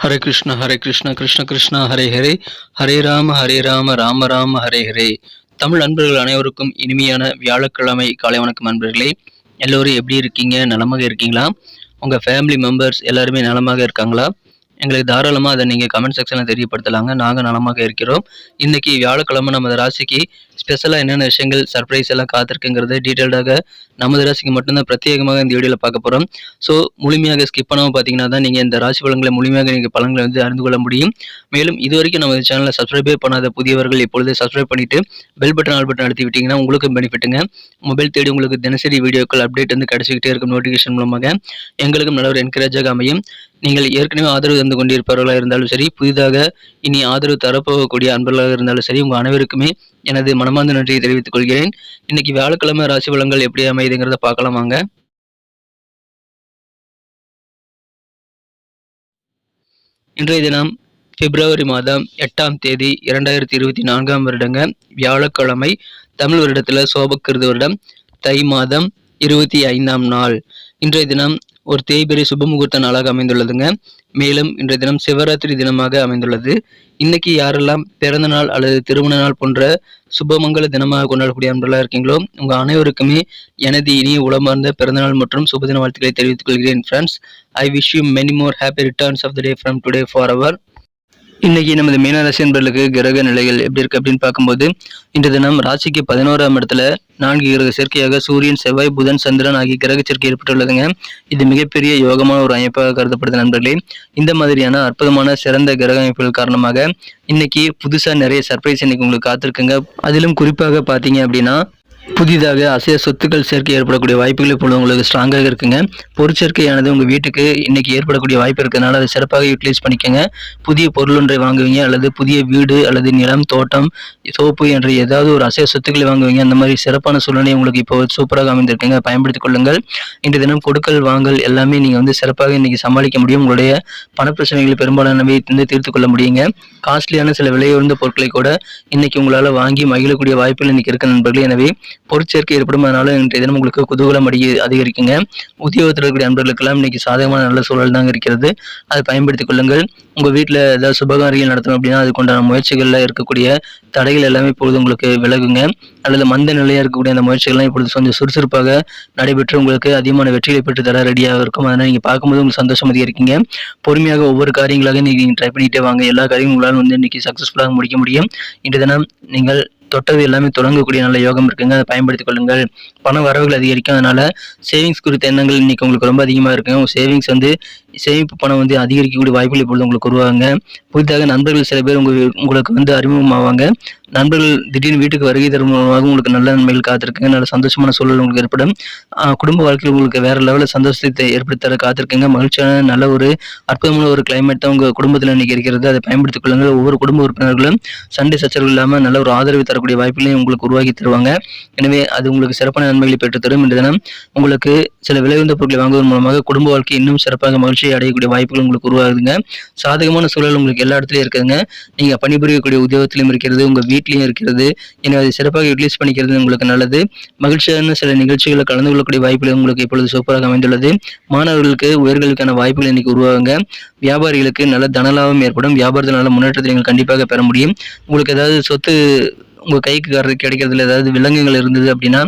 ஹரே கிருஷ்ணா கிருஷ்ண கிருஷ்ணா ஹரே ஹரே, ஹரே ராம ராம ராம ஹரே ஹரே. தமிழ் நண்பர்கள் அனைவருக்கும் இனிமையான வியாழக்கிழமை காலை வணக்கம் நண்பர்களே. எல்லோரும் எப்படி இருக்கீங்க? நலமாக இருக்கீங்களா? உங்கள் ஃபேமிலி மெம்பர்ஸ் எல்லாருமே நலமாக இருக்காங்களா? எங்களுக்கு தாராளமாக அதை நீங்கள் கமெண்ட் செக்ஷனில் தெரியப்படுத்தலாங்க. நாங்கள் நலமாக இருக்கிறோம். இன்றைக்கி வியாழக்கிழமை நமது ராசிக்கு ஸ்பெஷலாக என்னென்ன விஷயங்கள் சர்ப்ரைஸ் எல்லாம் காத்திருக்குங்கிறது டீட்டெயில்டாக நமது ராசிக்கு மட்டும்தான் பிரத்யேகமாக இந்த வீடியோவில் பார்க்க போகிறோம். ஸோ முழுமையாக ஸ்கிப் பண்ணாமல் பார்த்தீங்கன்னா தான் நீங்கள் இந்த ராசி பலன்களை முழுமையாக நீங்கள் பலன்களை அறிந்து கொள்ள முடியும். மேலும் இது வரைக்கும் நமது சேனலை சப்ஸ்கிரைபே பண்ணாத புதியவர்கள் இப்பொழுது சப்ஸ்கிரைப் பண்ணிவிட்டு பெல் பட்டன் ஆல் பட்டன் அழுத்தி விட்டிங்கன்னா உங்களுக்கும் பெனிஃபிட்டுங்க. மொபைல் தேடி உங்களுக்கு தினசரி வீடியோக்கள் அப்டேட் கிடச்சிக்கிட்டே இருக்கும் நோட்டிஃபிகேஷன் மூலமாக எங்களுக்கும் நல்ல ஒரு என்கரேஜாக அமையும். நீங்கள் ஏற்கனவே ஆதரவு தந்து கொண்டிருப்பவர்களாக இருந்தாலும் சரி, புதிதாக இனி ஆதரவு தரப்போகக்கூடிய அன்பர்களாக இருந்தாலும் சரி, உங்கள் அனைவருக்குமே எனது மனமார்ந்த நன்றியை தெரிவித்துக் கொள்கிறேன். இன்னைக்கு வியாழக்கிழமை ராசி பலன்கள் எப்படி அமையுதுங்கிறத பார்க்கலாம் வாங்க. இன்றைய தினம் பிப்ரவரி மாதம் 8ஆம் தேதி 2024 வருடங்க வியாழக்கிழமை. தமிழ் வருடத்தில் சோபக்கிருது வருடம் தை மாதம் 25ஆம் நாள். இன்றைய தினம் ஒரு தேய்பிரை சுபமுகூர்த்த நாளாக அமைந்துள்ளதுங்க. மேலும் இன்றைய தினம் சிவராத்திரி தினமாக அமைந்துள்ளது. இன்னைக்கு யாரெல்லாம் பிறந்த நாள் அல்லது திருமண நாள் போன்ற சுபமங்கல தினமாக கொண்டாடக்கூடிய அன்பர்களாக இருக்கீங்களோ உங்க அனைவருக்குமே எனது இனிய உளமார்ந்த பிறந்தநாள் மற்றும் சுபதின வாழ்த்துக்களை தெரிவித்துக் கொள்கிறேன். Friends, I wish you many more happy returns of the day from today for our. இன்னைக்கு நமது மீனராசி என்பர்களுக்கு கிரக நிலைகள் எப்படி இருக்கு அப்படின்னு பார்க்கும்போது, இன்று தினம் ராசிக்கு 11ஆம் இடத்துல 4 கிரக சேர்க்கையாக சூரியன், செவ்வாய், புதன், சந்திரன் ஆகிய கிரக சேர்க்கை ஏற்பட்டுள்ளதுங்க. இது மிகப்பெரிய யோகமான ஒரு அமைப்பாக கருதப்படுது நண்பர்களே. இந்த மாதிரியான அற்புதமான சிறந்த கிரக அமைப்புகள் காரணமாக இன்னைக்கு புதுசா நிறைய சர்ப்ரைஸ் இன்னைக்கு உங்களுக்கு காத்திருக்குங்க. அதிலும் குறிப்பாக பார்த்தீங்க அப்படின்னா புதிதாக அசைய சொத்துக்கள் சேர்க்கை ஏற்படக்கூடிய வாய்ப்புகள் இப்பொழுது உங்களுக்கு ஸ்ட்ராங்காக இருக்குங்க. பொருட்சேர்க்கையானது உங்கள் வீட்டுக்கு இன்னைக்கு ஏற்படக்கூடிய வாய்ப்பு இருக்கிறதுனால அதை சிறப்பாக யூட்டிலைஸ் பண்ணிக்கோங்க. புதிய பொருள் ஒன்றை வாங்குவீங்க, அல்லது புதிய வீடு அல்லது நிலம், தோட்டம், சோப்பு என்ற ஏதாவது ஒரு அசைய சொத்துக்களை வாங்குவீங்க. அந்த மாதிரி சிறப்பான சூழ்நிலை உங்களுக்கு இப்போ சூப்பராக அமைந்திருக்குங்க. பயன்படுத்திக் கொள்ளுங்கள். இன்றைய தினம் கொடுக்கல் வாங்கல் எல்லாமே நீங்கள் சிறப்பாக இன்னைக்கு சமாளிக்க முடியும். உங்களுடைய பணப்பிரச்சனைகளை பெரும்பாலானவை தீர்த்து கொள்ள முடியுங்க. காஸ்ட்லியான சில விலையுயர்ந்த பொருட்களை கூட இன்னைக்கு உங்களால் வாங்கி மகிழக்கூடிய வாய்ப்புகள் இன்னைக்கு இருக்கு நண்பர்களே. எனவே பொருட்சேர்க்கை ஏற்படும். அதனால இன்றைய தினம் உங்களுக்கு குதூகலம் அதிகரிக்குங்க. உத்தியோகத்தில் இருக்கக்கூடிய நண்பர்களுக்கெல்லாம் இன்னைக்கு சாதகமான நல்ல சூழல் தாங்க இருக்கிறது. அதை பயன்படுத்திக் கொள்ளுங்கள். உங்கள் வீட்டில் ஏதாவது சுபகாரியங்கள் நடத்தணும் அப்படின்னா அதுக்குண்டான முயற்சிகளில் இருக்கக்கூடிய தடைகள் எல்லாமே இப்பொழுது உங்களுக்கு விலகுங்க. அல்லது மந்த நிலையாக இருக்கக்கூடிய அந்த முயற்சிகள்லாம் இப்பொழுது கொஞ்சம் சுறுசுறுப்பாக நடைபெற்று உங்களுக்கு அதிகமான வெற்றிகளை பெற்று தர ரெடியாக இருக்கும். அதனால் நீங்கள் பார்க்கும்போது உங்களுக்கு சந்தோஷம் அதிகரிக்குங்க. பொறுமையாக ஒவ்வொரு காரியங்களாக நீங்கள் ட்ரை பண்ணிகிட்டே வாங்க. எல்லா காரியங்களும் உங்களால் இன்னைக்கு சக்ஸஸ்ஃபுல்லாக முடிக்க முடியும். இன்றைய தினம் நீங்கள் தொட்டது எல்லாமே தொடங்கக்கூடிய நல்ல யோகம் இருக்குங்க. அதை பயன்படுத்திக் கொள்ளுங்கள். பண வரவுகள் அதிகரிக்கும். அதனால சேவிங்ஸ் குறித்த எண்ணங்கள் இன்னைக்கு உங்களுக்கு ரொம்ப அதிகமாக இருக்குங்க. உங்கள் சேவிங்ஸ் சேமிப்பு பணம் அதிகரிக்கக்கூடிய வாய்ப்புகள் இப்பொழுது உங்களுக்கு உருவாங்க. புதிதாக நண்பர்கள் சில பேர் உங்களுக்கு அறிமுகமாவாங்க. நண்பர்கள் திடீர்னு வீட்டுக்கு வருகை தரும் மூலமாக உங்களுக்கு நல்ல நன்மைகள் காத்திருக்குங்க. நல்ல சந்தோஷமான சூழல் உங்களுக்கு ஏற்படும். குடும்ப வாழ்க்கையில் உங்களுக்கு வேற லெவலில் சந்தோஷத்தை ஏற்படுத்தி தர காத்திருக்குங்க. மகிழ்ச்சியான நல்ல ஒரு அற்புதமான ஒரு கிளைமேட் தான் உங்கள் குடும்பத்தில் இன்னைக்கு இருக்கிறது. அதை பயன்படுத்திக் கொள்ளுங்கள். ஒவ்வொரு குடும்ப உறுப்பினர்களும் சண்டை சச்சரவு இல்லாமல் நல்ல ஒரு ஆதரவு தரக்கூடிய வாய்ப்புகளையும் உங்களுக்கு உருவாக்கி தருவாங்க. எனவே அது உங்களுக்கு சிறப்பான நன்மைகளை பெற்றுத்தரும். இன்று தினம் உங்களுக்கு சில விலையுந்த பொருட்களை வாங்குவதன் மூலமாக குடும்ப வாழ்க்கை இன்னும் சிறப்பாக மகிழ்ச்சியை அடையக்கூடிய வாய்ப்புகள் உங்களுக்கு உருவாகுதுங்க. சாதகமான சூழல் உங்களுக்கு எல்லா இடத்துலையும் இருக்குதுங்க. நீங்கள் பணிபுரியக்கூடிய உத்தியோகத்திலும் இருக்கிறது, உங்கள் வீட்லையும் இருக்கிறது. எனவே அதை சிறப்பாக யூட்டிலைஸ் பண்ணிக்கிறது உங்களுக்கு நல்லது. மகிழ்ச்சியான சில நிகழ்ச்சிகளில் கலந்து கொள்ளக்கூடிய வாய்ப்புகள் உங்களுக்கு இப்பொழுது சூப்பராக அமைந்துள்ளது. மாணவர்களுக்கு உயர்கல்விக்கான வாய்ப்புகள் இன்னைக்கு உருவாகுங்க. வியாபாரிகளுக்கு நல்ல தனலாபம் ஏற்படும். வியாபாரத்தில் நல்ல முன்னேற்றத்தை நீங்கள் கண்டிப்பாக பெற முடியும். உங்களுக்கு ஏதாவது சொத்து உங்கள் கைக்கு கிடைக்கிறதுல ஏதாவது விலங்குகள் இருந்தது அப்படின்னா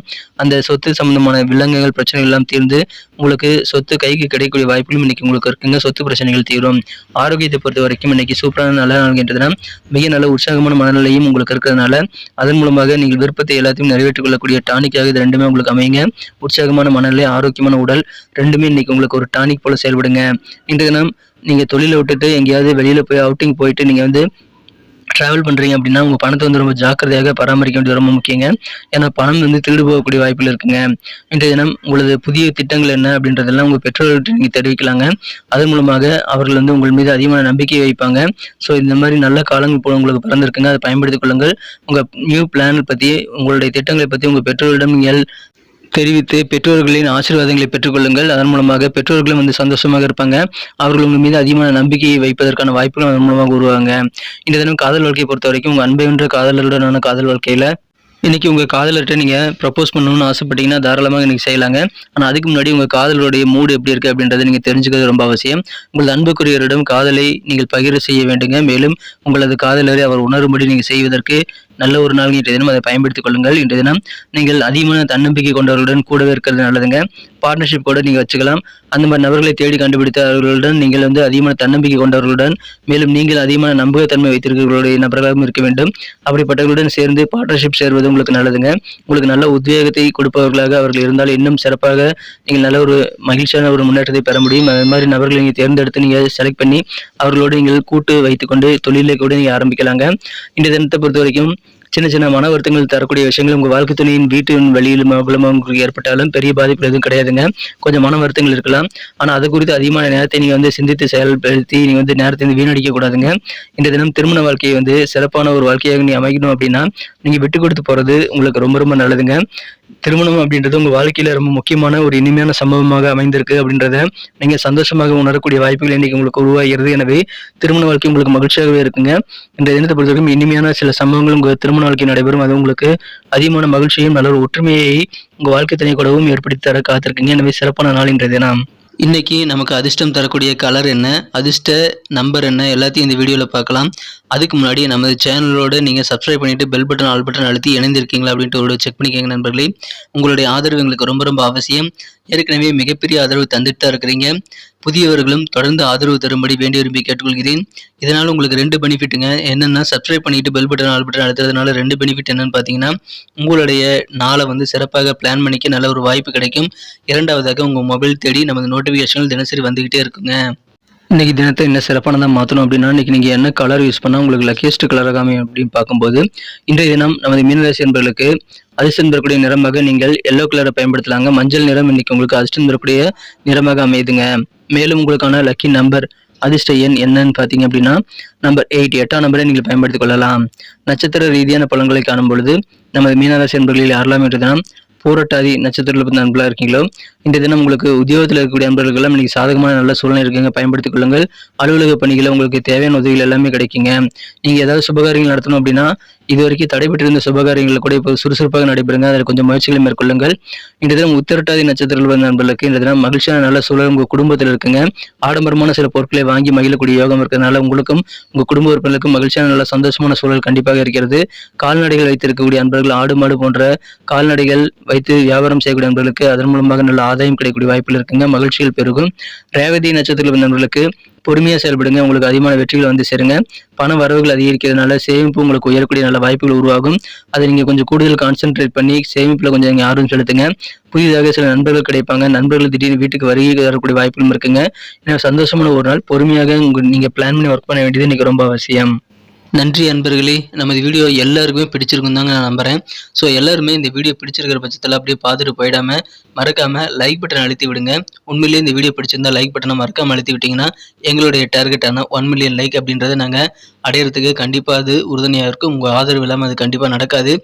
அந்த சொத்து சம்பந்தமான விலங்குகள் பிரச்சனைகள் எல்லாம் தீர்ந்து உங்களுக்கு சொத்து கைக்கு கிடைக்கக்கூடிய வாய்ப்புகளும் இன்னைக்கு உங்களுக்கு இருக்குங்க. சொத்து பிரச்சனைகள் தீரும். ஆரோக்கியத்தை பொறுத்த வரைக்கும் இன்னைக்கு சூப்பரான நல்ல நாள்கின்றதுனா மிக நல்ல உற்சாகமான மனநிலையும் உங்களுக்கு இருக்கிறதுனால அதன் மூலமாக நீங்கள் விருப்பத்தை எல்லாத்தையும் நிறைவேற்றிக் கொள்ளக்கூடிய டானிக்காக இது ரெண்டுமே உங்களுக்கு அமையுங்க. உற்சாகமான மனநிலை, ஆரோக்கியமான உடல் ரெண்டுமே இன்னைக்கு உங்களுக்கு ஒரு டானிக் போல செயல்படுங்க. இன்றைய தினம் நீங்கள் தொழிலை விட்டுட்டு எங்கேயாவது வெளியில் போய் அவுட்டிங் போயிட்டு நீங்கள் ட்ராவல் பண்ணுறீங்க அப்படின்னா உங்கள் பணத்தை ரொம்ப ஜாக்கிரதையாக பராமரிக்க வேண்டியது ரொம்ப முக்கியங்க. ஏன்னா பணம் திருடு போகக்கூடிய வாய்ப்புகள் இருக்குங்க. இன்றைய தினம் உங்களது புதிய திட்டங்கள் என்ன அப்படின்றதெல்லாம் உங்கள் பெற்றோர்கள்ட்ட நீங்கள் தெரிவிக்கலாங்க. அதன் மூலமாக அவர்கள் உங்கள் மீது அதிகமான நம்பிக்கை வைப்பாங்க. ஸோ இந்த மாதிரி நல்ல காலங்கள் போல உங்களுக்கு பிறந்திருக்குங்க. அதை பயன்படுத்திக் கொள்ளுங்கள். உங்கள் நியூ பிளான் பற்றி, உங்களுடைய திட்டங்களை பற்றி உங்கள் பெற்றோர்களிடம் நீங்கள் தெரிவித்து பெற்றோர்களின் ஆசீர்வாதங்களை பெற்றுக்கொள்ளுங்கள். அதன் மூலமாக பெற்றோர்களும் சந்தோஷமாக இருப்பாங்க. அவர்கள் உங்கள் மீது அதிகமான நம்பிக்கையை வைப்பதற்கான வாய்ப்புகளும் அதன் மூலமாக உருவாங்க. இந்த தினம் காதல் வாழ்க்கையை பொறுத்த வரைக்கும் உங்கள் அன்பை வென்ற காதலருடனான காதல் வாழ்க்கையில இன்னைக்கு உங்க காதலர்கிட்ட நீங்க ப்ரப்போஸ் பண்ணணும்னு ஆசைப்பட்டீங்கன்னா தாராளமாக இன்னைக்கு செய்யலாங்க. ஆனா அதுக்கு முன்னாடி உங்க காதலருடைய மூடு எப்படி இருக்கு அப்படின்றத நீங்க தெரிஞ்சுக்கிறது ரொம்ப அவசியம். உங்களது அன்புக்குரியவரிடம் காதலை நீங்கள் பகிர செய்ய வேண்டுங்க. மேலும் உங்களது காதலரை அவர் உணரும்படி நீங்க செய்வதற்கு நல்ல ஒரு நாள் இன்றைய தினம் அதை பயன்படுத்திக் கொள்ளுங்கள். இன்றைய தினம் நீங்கள் அதிகமான தன்னம்பிக்கை கொண்டவர்களுடன் கூடவே இருக்கிறது நல்லதுங்க. பார்ட்னர்ஷிப் கூட நீங்க வச்சுக்கலாம். அந்த மாதிரி நபர்களை தேடி கண்டுபிடித்த அவர்களுடன் நீங்கள் அதிகமான தன்னம்பிக்கை கொண்டவர்களுடன், மேலும் நீங்கள் அதிகமான நம்பகத்தன்மை வைத்திருக்கிறவர்களுடைய நபர்களாகவும் இருக்க வேண்டும். அப்படிப்பட்டவர்களுடன் சேர்ந்து பார்ட்னர்ஷிப் சேர்வது உங்களுக்கு நல்லதுங்க. உங்களுக்கு நல்ல உத்வேகத்தை கொடுப்பவர்களாக அவர்கள் இருந்தால் இன்னும் சிறப்பாக நீங்கள் நல்ல ஒரு மகிழ்ச்சியான ஒரு முன்னேற்றத்தை பெற முடியும். அது மாதிரி நபர்களை நீங்கள் தேர்ந்தெடுத்து நீங்கள் செலக்ட் பண்ணி அவர்களோடு நீங்கள் கூட்டு வைத்துக்கொண்டு தொழிலை கூட நீங்கள் ஆரம்பிக்கலாங்க. இந்த தினத்தை பொறுத்த வரைக்கும் சின்ன சின்ன மன வருத்தங்கள் தரக்கூடிய விஷயங்கள் உங்கள் வாழ்க்கை துணையின் வீட்டின் வழியில் மூலமாக உங்களுக்கு ஏற்பட்டாலும் பெரிய பாதிப்பு எதுவும் கிடையாதுங்க. கொஞ்சம் மன வருத்தங்கள் இருக்கலாம். ஆனால் அது குறித்து அதிகமான நேரத்தை நீங்கள் சிந்தித்து செயல்படுத்தி நீங்கள் நேரத்தை வீணடிக்க கூடாதுங்க. இந்த தினம் திருமண வாழ்க்கையை சிறப்பான ஒரு வாழ்க்கையாக நீ அமைக்கணும் அப்படின்னா நீங்கள் விட்டு கொடுத்து போகிறது உங்களுக்கு ரொம்ப ரொம்ப நல்லதுங்க. திருமணம் அப்படின்றது உங்கள் வாழ்க்கையில் ரொம்ப முக்கியமான ஒரு இனிமையான சம்பவமாக அமைந்திருக்கு அப்படின்றத நீங்கள் சந்தோஷமாக உணரக்கூடிய வாய்ப்புகள் இன்னைக்கு உங்களுக்கு உருவாகிறது. எனவே திருமண வாழ்க்கை உங்களுக்கு மகிழ்ச்சியாகவே இருக்குங்க. இந்த தினத்தை பொறுத்தவரைக்கும் இனிமையான சில சம்பவங்கள் உங்கள் திருமண வாழ்க்கை நடைபெறும். அது உங்களுக்கு அதிகமான மகிழ்ச்சியும் நல்ல ஒரு ஒற்றுமையை உங்கள் வாழ்க்கை துணை கூடவும் ஏற்படுத்தி தர காத்திருக்குங்க. எனவே சிறப்பான நாள் இன்றைய தினம். இன்னைக்கு நமக்கு அதிர்ஷ்டம் தரக்கூடிய கலர் என்ன, அதிர்ஷ்ட நம்பர் என்ன, எல்லாத்தையும் இந்த வீடியோவில் பார்க்கலாம். அதுக்கு முன்னாடி நமது சேனலோடு நீங்கள் சப்ஸ்கிரைப் பண்ணிவிட்டு பெல் பட்டன் ஆல் பட்டன் அழுத்தி இணைந்திருக்கீங்களா அப்படின்ட்டு ஒரு செக் பண்ணிக்கோங்க நண்பர்களே. உங்களுடைய ஆதரவு எங்களுக்கு ரொம்ப ரொம்ப அவசியம். ஏற்கனவே மிகப்பெரிய ஆதரவு தந்துட்டு தான் இருக்கிறீங்க. புதியவர்களும் தொடர்ந்து ஆதரவு தரும்படி வேண்டி விரும்பி கேட்டுக்கொள்கிறேன். இதனால் உங்களுக்கு 2 பெனிஃபிட்டுங்க. என்னென்னா சப்ஸ்கிரைப் பண்ணிவிட்டு பெல் பட்டன் ஆல் பட்டன் அழுத்துறதுனால 2 பெனிஃபிட் என்னென்னு பார்த்தீங்கன்னா, உங்களுடைய நாளை சிறப்பாக பிளான் பண்ணிக்க நல்ல ஒரு வாய்ப்பு கிடைக்கும். இரண்டாவதாக உங்கள் மொபைல் தேடி நமது நோட்டிஃபிகேஷன்கள் தினசரி வந்துக்கிட்டே இருக்குங்க. இன்றைக்கி தினத்தை என்ன சிறப்பானதாக மாற்றணும் அப்படின்னா, இன்றைக்கி நீங்கள் என்ன கலர் யூஸ் பண்ணால் உங்களுக்கு லக்கியஸ்ட் கலராக அமையும் அப்படின்னு பார்க்கும்போது, இன்றைய தினம் நமது மீனராசி என்பவர்களுக்கு அதிர்ஷ்டம் தரக்கூடிய நிறமாக நீங்கள் எல்லோ கலரை பயன்படுத்தலாங்க. மஞ்சள் நிறம் இன்னைக்கு உங்களுக்கு அதிர்ஷ்டம் தரக்கூடிய நிறமாக அமையுதுங்க. மேலும் உங்களுக்கான லக்கி நம்பர் அதிர்ஷ்ட எண் என்னன்னு பார்த்தீங்க அப்படின்னா நம்பர் 8, 8ஆம் நம்பரை நீங்கள் பயன்படுத்திக் கொள்ளலாம். நட்சத்திர ரீதியான பலன்களை காணும் பொழுது நமது மீனராசி என்பவர்களில் யாரெல்லாம் இன்று தினம் பூரட்டாதி நட்சத்திரத்தில் பற்றி நண்பர்களாக இருக்கீங்களோ, இந்த தினம் உங்களுக்கு உத்தியோகத்தில் இருக்கக்கூடிய நண்பர்களெல்லாம் இன்னைக்கு சாதகமான நல்ல சூழ்நிலை இருக்குங்க. பயன்படுத்திக் கொள்ளுங்கள். அலுவலக பணிகளை உங்களுக்கு தேவையான உதவிகள் எல்லாமே கிடைக்குங்க. நீங்கள் ஏதாவது சுபகாரியங்கள் நடத்தணும் அப்படின்னா இது வரைக்கும் தடைபெற்றிருந்த சுபகாரியங்கள் கூட இப்போ சுறுசுறுப்பாக நடைபெறுங்க. அதில் கொஞ்சம் முயற்சிகளை மேற்கொள்ளுங்கள். இந்த தினம் உத்திரட்டாதி நட்சத்திரத்தில் வந்த நண்பர்களுக்கு இந்த தினம் மகிழ்ச்சியான நல்ல சூழல் உங்கள் குடும்பத்தில் இருக்குங்க. ஆடம்பரமான சில பொருட்களை வாங்கி மகிழக்கூடிய யோகம் இருக்கிறதுனால உங்களுக்கும் உங்கள் குடும்ப உறுப்பினருக்கும் மகிழ்ச்சியான நல்ல சந்தோஷமான சூழல் கண்டிப்பாக இருக்கிறது. கால்நடைகள் வைத்திருக்கக்கூடிய நண்பர்கள், ஆடு மாடு போன்ற கால்நடைகள் வைத்து வியாபாரம் செய்யக்கூடிய நண்பர்களுக்கு அதன் மூலமாக நல்ல ஆதாயம் கிடைக்கக்கூடிய வாய்ப்புகள் இருக்குங்க. மகிழ்ச்சிகள் பெருகும். ரேவதி நட்சத்திரத்தில் வந்த நண்பர்களுக்கு பொறுமையாக செயல்படுங்க. உங்களுக்கு அதிகமான வெற்றிகள் சேருங்க. பண வரவுகள் அதிகரிக்கிறதுனால சேமிப்பு உங்களுக்கு உயரக்கூடிய நல்ல வாய்ப்புகள் உருவாகும். அதை நீங்கள் கொஞ்சம் கூடுதல் கான்சென்ட்ரேட் பண்ணி சேமிப்பில் கொஞ்சம் நீங்கள் ஆர்வம் செலுத்துங்க. புதிதாக சில நண்பர்கள் கிடைப்பாங்க. நண்பர்கள் திடீர்னு வீட்டுக்கு வருகை வரக்கூடிய வாய்ப்புகளும் இருக்குங்க. ஏன்னா சந்தோஷமான ஒரு நாள். பொறுமையாக நீங்கள் பிளான் பண்ணி ஒர்க் பண்ண வேண்டியது இன்னைக்கு ரொம்ப அவசியம். நன்றி அன்பர்களே. நமது வீடியோ எல்லாருக்குமே பிடிச்சிருக்கும் தாங்க நான் நம்புகிறேன். ஸோ எல்லாருமே இந்த வீடியோ பிடிச்சிருக்கிற பட்சத்தில் அப்படியே பார்த்துட்டு போயிடாமல் மறக்காமல் லைக் பட்டன் அழுத்தி விடுங்க. உண்மையிலேயே இந்த வீடியோ பிடிச்சிருந்தா லைக் பட்டனை மறக்காமல் அழுத்தி விட்டிங்கன்னா எங்களுடைய டார்கெட்டான 1 மில்லியன் லைக் அப்படின்றத நாங்கள் அடையிறதுக்கு கண்டிப்பாக அது உறுதுணையாக இருக்கும். உங்கள் ஆதரவு இல்லாமல் அது கண்டிப்பாக நடக்காது.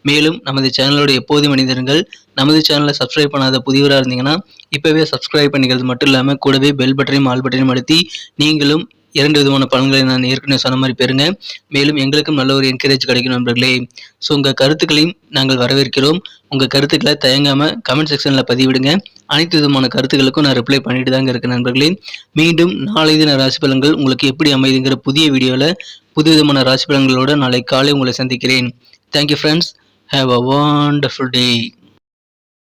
மேலும் நமது சேனலோட எப்போதும் மனிதர்கள் நமது சேனலை சப்ஸ்கிரைப் பண்ணாத புதியவராக இருந்தீங்கன்னா இப்போவே சப்ஸ்கிரைப் பண்ணிக்கிறது மட்டும் இல்லாமல் கூடவே பெல் பட்டனையும் ஆல் பட்டனையும் அழுத்தி நீங்களும் 2 விதமான பலன்களை நான் ஏற்கனவே சொன்ன மாதிரி பெறுங்க. மேலும் எங்களுக்கும் நல்ல ஒரு என்கரேஜ் கிடைக்கும் நண்பர்களே. ஸோ உங்கள் கருத்துக்களையும் நாங்கள் வரவேற்கிறோம். உங்கள் கருத்துக்களை தயங்காமல் கமெண்ட் செக்ஷனில் பதிவிடுங்க. அனைத்து விதமான கருத்துக்களுக்கும் நான் ரிப்ளை பண்ணிட்டு தாங்க இருக்கேன் நண்பர்களே. மீண்டும் நாளை தின ராசி பலன்கள் உங்களுக்கு எப்படி அமைதுங்கிற புதிய வீடியோவில் புது விதமான ராசி பலன்களோடு நாளை காலை உங்களை சந்திக்கிறேன். Thank you friends. Have a wonderful day.